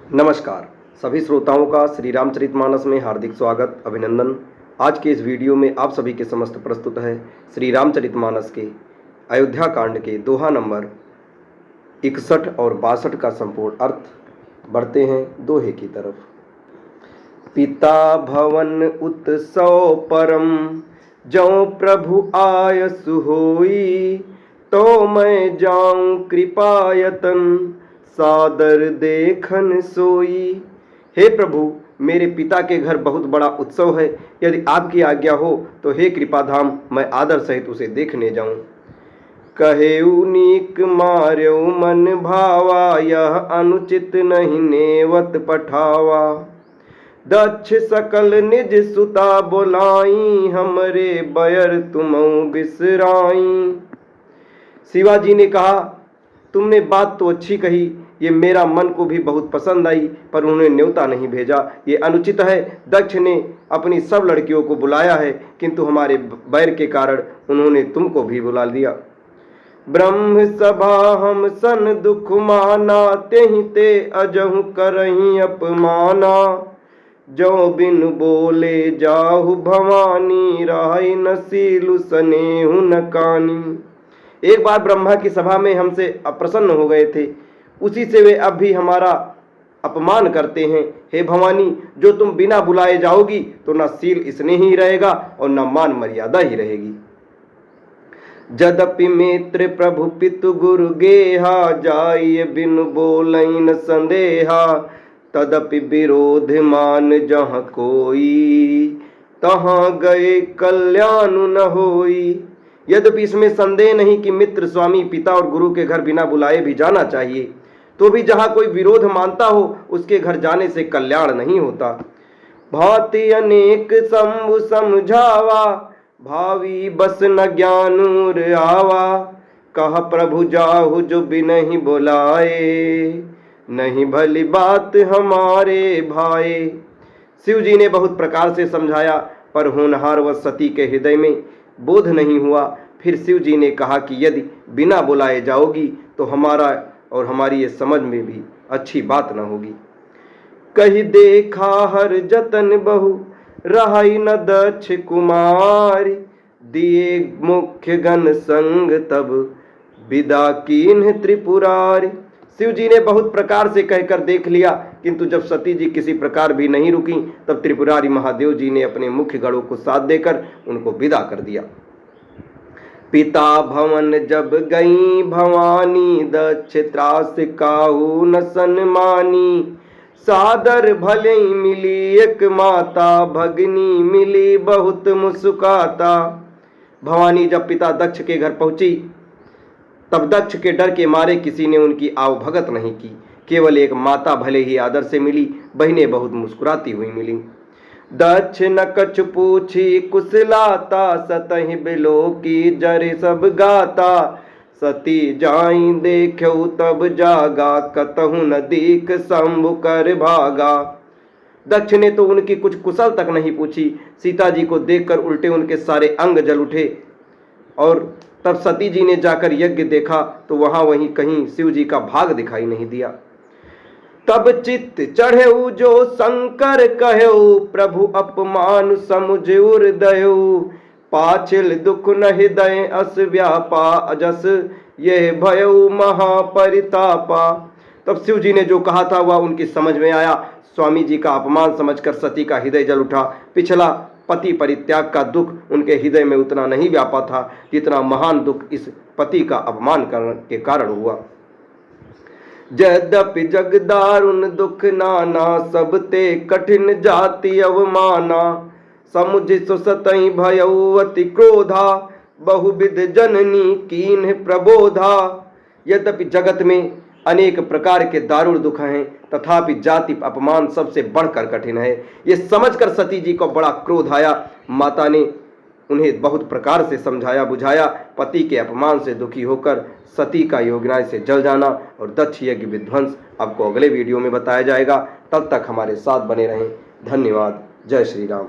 नमस्कार। सभी श्रोताओं का श्री रामचरितमानस में हार्दिक स्वागत, अभिनंदन। आज के इस वीडियो में आप सभी के समस्त प्रस्तुत है श्री रामचरितमानस के अयोध्या कांड के दोहा नंबर 61 और 62 का संपूर्ण अर्थ। बढ़ते हैं दोहे की तरफ। पिता भवन उत्सव परम, जौ प्रभु आयसु होई, तो मैं जाऊं कृपायतन, सादर देखन सोई। हे प्रभु, मेरे पिता के घर बहुत बड़ा उत्सव है। यदि आपकी आज्ञा हो तो हे कृपाधाम, मैं आदर सहित उसे देखने जाऊं। कहेऊ नीक मार्यो मन भावा, यह अनुचित नहीं नेवत पठावा। दक्ष सकल निज सुता बोलाई, हमरे बयर तुमऊ बिसराई। शिवाजी ने कहा, तुमने बात तो अच्छी कही, ये मेरा मन को भी बहुत पसंद आई, पर उन्होंने न्योता नहीं भेजा, ये अनुचित है। दक्ष ने अपनी सब लड़कियों को बुलाया है, किंतु हमारे बैर के कारण उन्होंने तुमको भी बुला दिया। ब्रह्म सभा हम सन दुख माना, तेहि ते अजहु करही अपमाना। जो बिन बोले जाहु भवानी, राही न सीलु सनेहु न कानी। एक बार ब्रह्मा की सभा में हमसे अप्रसन्न हो गए थे, उसी से वे अब भी हमारा अपमान करते हैं। हे भवानी, जो तुम बिना बुलाए जाओगी तो न सील स्नेह ही रहेगा और न मान मर्यादा ही रहेगी। जदपि मित्र प्रभु पितु गुरु गेहा, जाय बिन बोलैन संदेहा। तदपि विरोध मान जहाँ कोई, तहाँ गए कल्याण न होई। यद्यपि इसमें संदेह नहीं कि मित्र, स्वामी, पिता और गुरु के घर बिना बुलाए भी जाना चाहिए, तो भी जहाँ कोई विरोध मानता हो उसके घर जाने से कल्याण नहीं होता। भांति अनेक शंभु समझावा, भावी बस न ज्ञानूर आवा। कह प्रभु जाहु जो बिनहि बुलाए, नहीं भली बात हमारे भाए। शिव जी ने बहुत प्रकार से समझाया, पर होनहार व सती के हृदय में बोध नहीं हुआ। फिर शिव जी ने कहा कि यदि बिना बुलाए जाओगी तो हमारा और हमारी ये समझ में भी अच्छी बात न होगी। कही देखा हर जतन बहु, रहाई न दक्ष कुमारी। दिए मुख्य गण संग तब, विदा कीन्ह त्रिपुरारी। शिव जी ने बहुत प्रकार से कहकर देख लिया, किंतु जब सती जी किसी प्रकार भी नहीं रुकी, तब त्रिपुरारी महादेव जी ने अपने मुख्य गणों को साथ देकर उनको विदा कर दिया। पिता भवन जब गई भवानी, दक्ष त्रास काहू न सन्मानी। सादर भले मिली एक माता, भगनी मिली बहुत मुस्काता। भवानी जब पिता दक्ष के घर पहुंची, तब दक्ष के डर के मारे किसी ने उनकी आवभगत नहीं की। केवल एक माता भले ही आदर से मिली, बहनें बहुत मुस्कुराती हुई मिली। दक्ष न कछु पूछी कुशलाता, सतहि बिलो की जरे सब गाता। सती जाई देखऊ तब जागा, कतहु न दीख शंभु कर भागा। दक्ष ने तो उनकी कुछ कुशल तक नहीं पूछी, सीता जी को देखकर उल्टे उनके सारे अंग जल उठे। और तब सती जी ने जाकर यज्ञ देखा तो वहीं कहीं शिव जी का भाग दिखाई नहीं दिया। तब चित्त चढ़ेऊ जो शंकर कहेऊ, प्रभु अपमान समुझ उर्दयऊ। पाछिल दुख न हृदय अस व्यापा, अजस ये भयऊ महापरितापा। तब शिव जी ने जो कहा था वह उनकी समझ में आया। स्वामी जी का अपमान समझकर सती का हृदय जल उठा। पिछला पति परित्याग का दुख उनके हृदय में उतना नहीं व्यापा था जितना महान दुख इस पति का अपमान के कारण हुआ। यद्यपि जग दारुण दुख नाना, सब ते कठिन जाति अवमाना। समुझ सुसतई भयऊ अति क्रोधा, बहुविध जननी कीन्ह प्रबोधा। यद्यपि जगत में अनेक प्रकार के दारुण दुख हैं, तथापि जाति अपमान सबसे बढ़कर कठिन है। ये समझकर सती जी को बड़ा क्रोध आया। माता ने उन्हें बहुत प्रकार से समझाया बुझाया। पति के अपमान से दुखी होकर सती का योगनाय से जल जाना और दक्ष यज्ञ विध्वंस आपको अगले वीडियो में बताया जाएगा। तब तक हमारे साथ बने रहें। धन्यवाद। जय श्री राम।